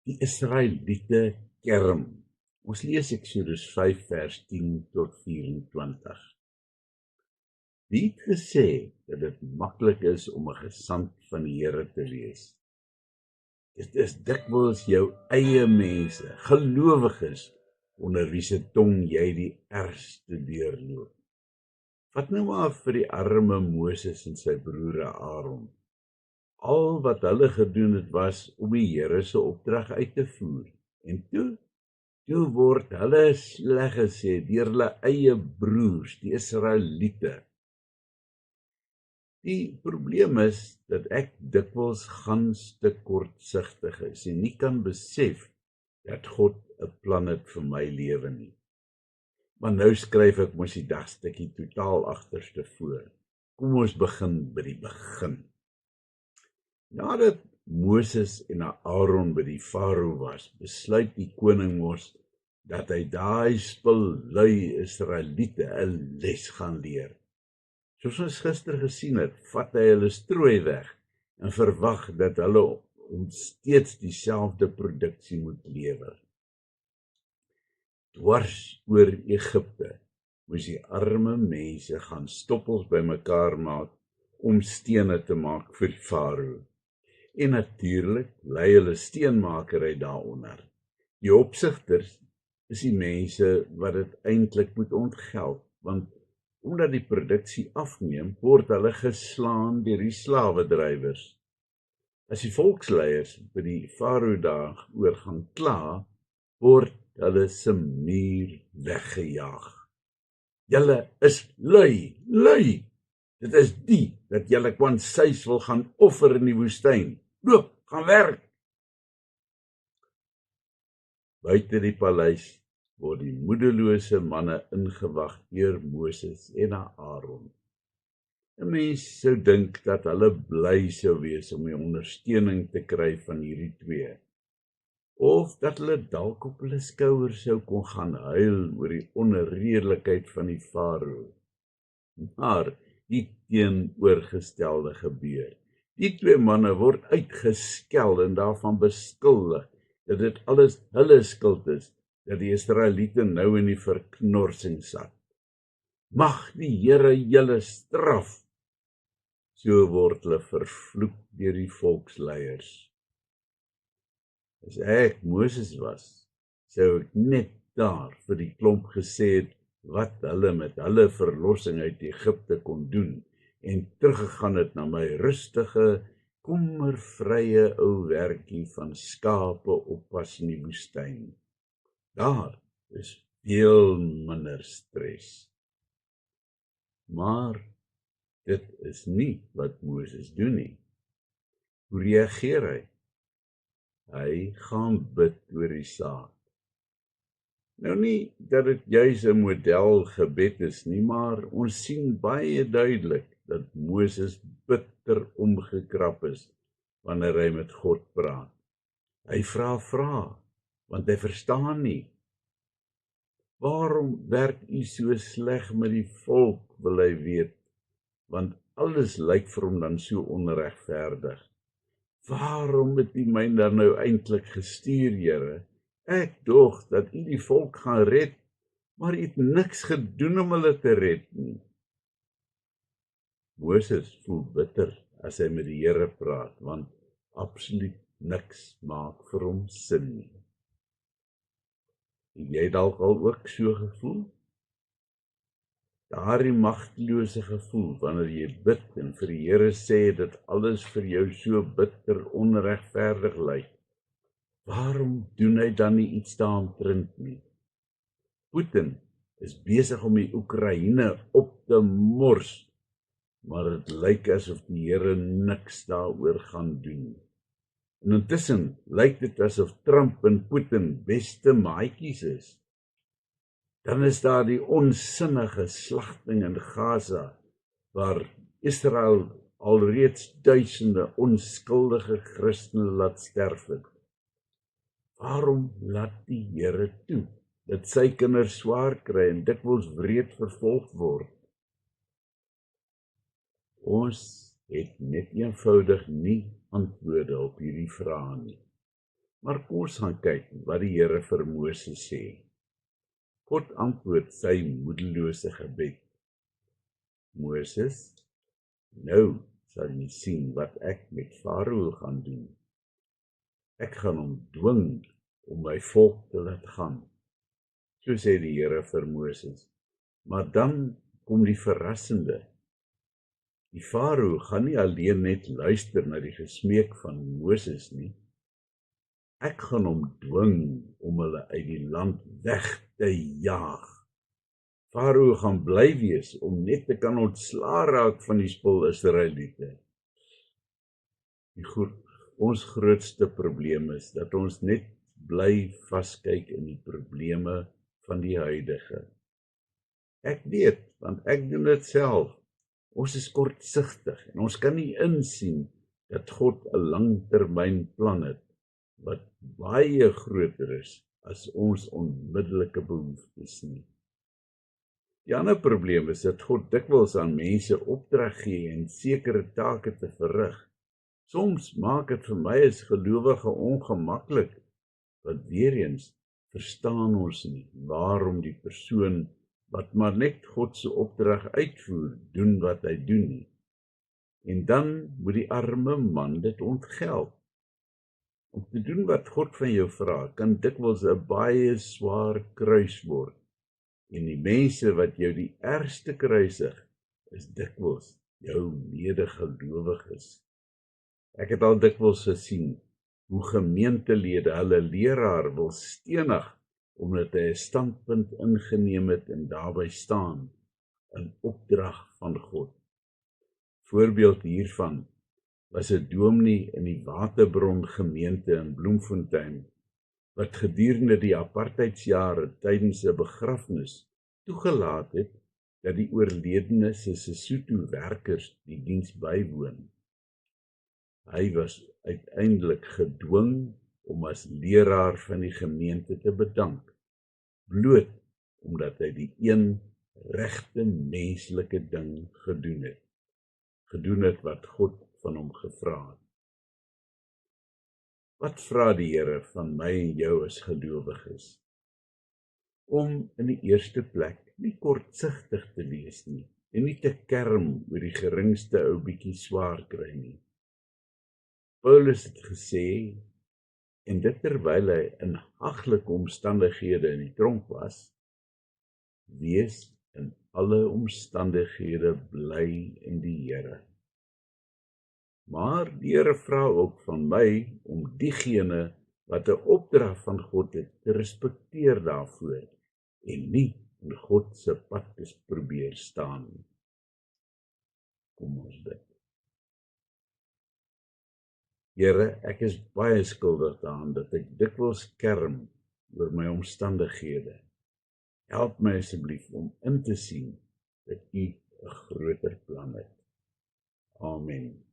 Die Israeliete kerm. Ons lees Eksodus 5 vers 10 tot 24. Wie het gesê dat dit maklik is om 'n gesant van die Here te wees? Dit is dikwels jou eie mense, gelowiges, onder wie se tong jy die ergste deurloop. Vat nou maar vir die arme Moses en sy broer Aaron. Al wat hulle gedoen het was om die Here se opdrag uit te voer. En toe word hulle sleg gesê deur hulle eie broers, die Israeliete. Die probleem is dat ek dikwels gans te kortsigtig is en nie kan besef dat God 'n plan het vir my lewe nie. Maar nou skryf ek mos die dagstukkie totaal agterste voor. Kom ons begin by die begin. Nadat Moses en Aaron by die Farao was, besluit die koning mos dat hy daai spul lui Israeliete 'n les gaan leer. Soos ons gister gesien het, vat hy hulle strooi weg en verwag dat hulle steeds dieselfde produksie moet lewer. Dwars oor Egipte moes die arme mense gaan stoppels bymekaar maak om stene te maak vir die Farao. En natuurlik lê hulle steenmakerry daaronder. Die opsigters is die mense wat dit eintlik moet ontgeld, want omdat die produksie afneem, word hulle geslaan deur die slawedrywers. As die volksleiers by die Farao daaroor gaan kla, word hulle se muur weggejaag. Julle is lui. Dit is die dat julle kwansuis wil gaan offer in die woestyn. Loop, gaan werk. Buite die paleis word die moedelose manne ingewag deur Moses en Aaron. 'n Mens sou dink dat hulle bly sou wees om die ondersteuning te kry van hierdie twee. Of dat hulle dalk op hulle skouers sou kon gaan huil oor die onredelikheid van die Farao. Maar die teenoorgestelde gebeur. Die twee manne word uitgeskel en daarvan beskuldig dat dit alles hulle skuld is dat die Israeliete nou in die verknorsing sat. Mag die Here julle straf. So word hulle vervloek deur die volksleiers. As ek Moses was, sou ek net daar vir die klomp gesê het wat hulle met hulle verlossing uit Egipte kon doen en teruggegaan het na my rustige, kommervrye ou werkie van skape oppas in die woestyn. Daar is veel minder stres. Maar dit is nie wat Moses doen nie. Hoe reageer hy? Hy gaan bid oor die saak. Nou nie dat dit juis 'n model gebed is nie, maar ons sien baie duidelik dat Moses bitter omgekrap is wanneer hy met God praat. Hy vra, want hy verstaan nie. Waarom werk u so sleg met die volk, wil hy weet, want alles lyk vir hom dan so onregverdig. Waarom het u my dan nou eintlik gestuur, Here? Ek dog dat u die volk gaan red, maar u het niks gedoen om hulle te red nie. Moses voel bitter as hy met die Here praat, want absoluut niks maak vir hom sin nie. Het jy dalk al ook so gevoel? Daardie magtelose gevoel wanneer jy bid en vir die Here sê dat alles vir jou so bitter onregverdig lyk. Waarom doen hy dan nie iets daaromtrent nie? Putin is besig om die Oekraïne op te mors, maar dit lyk asof die Here niks daaroor gaan doen. En intussen lyk dit asof Trump en Putin beste maatjies is. Dan is daar die onsinnige slagting in Gaza, waar Israel alreeds duisende onskuldige Christene laat sterf het. Waarom laat die Here toe dat sy kinders swaar kry en dikwels wreed vervolg word? Ons het net eenvoudig nie antwoorde op hierdie vrae nie. Maar kom ons gaan kyk wat die Here vir Moses sê. God antwoord sy moedelose gebed. Moses, nou sal jy sien wat ek met Farao gaan doen. Ek gaan hom dwing om my volk te laat gaan. So sê die Here vir Moses. Maar dan kom die verrassende. Die Farao gaan nie alleen net luister na die gesmeek van Moses nie. Ek gaan hom dwing om hulle uit die land weg te jaag. Farao gaan bly wees om net te kan ontslaa raak van die spul Israeliete. Ons grootste probleem is dat ons net bly vaskyk in die probleme van die huidige. Ek weet, want ek doen dit self. Ons is kortsigtig en ons kan nie insien dat God 'n langtermynplan het wat baie groter is as ons onmiddellike behoeftes nie. Die ander probleem is dat God dikwels aan mense opdrag gee en sekere take te verrig. Soms maak dit vir my as gelowige ongemaklik, want weer eens verstaan ons nie waarom die persoon wat maar net God se opdrag uitvoer, doen wat hy doen nie. En dan moet die arme man dit ontgeld. Om te doen wat God van jou vra, kan dikwels 'n baie swaar kruis word. En die mense wat jou die ergste kruisig, is dikwels jou medegelowiges. Ek het al dikwels gesien hoe gemeentelede hulle leraar wil stenig omdat hy 'n standpunt ingeneem het en daarby staan in opdrag van God. Voorbeeld hiervan was 'n dominee in die Waterbron gemeente in Bloemfontein wat gedurende die apartheidsjare tydens 'n begrafnis toegelaat het dat die oorledene se Sesotho werkers die diens bywoon. Hy was uiteindelik gedwing om as leraar van die gemeente te bedank, bloot omdat hy die een regte menslike ding gedoen het wat God van hom gevra het. Wat vra die Here van my en jou as gelowiges? Om in die eerste plek nie kortsigtig te wees nie en nie te kerm oor die geringste ou bietjie swaar kry nie. Paulus het gesê, en dit terwyl hy in haglike omstandighede in die tronk was, wees in alle omstandighede bly in die Here. Maar die Here vra ook van my om diegene wat 'n opdrag van God het te respekteer daarvoor en nie in God se pad te probeer staan. Kom ons bid. Here, ek is baie skuldig daaraan dat ek dikwels kerm oor my omstandighede. Help my asseblief om in te sien dat U 'n groter plan het. Amen.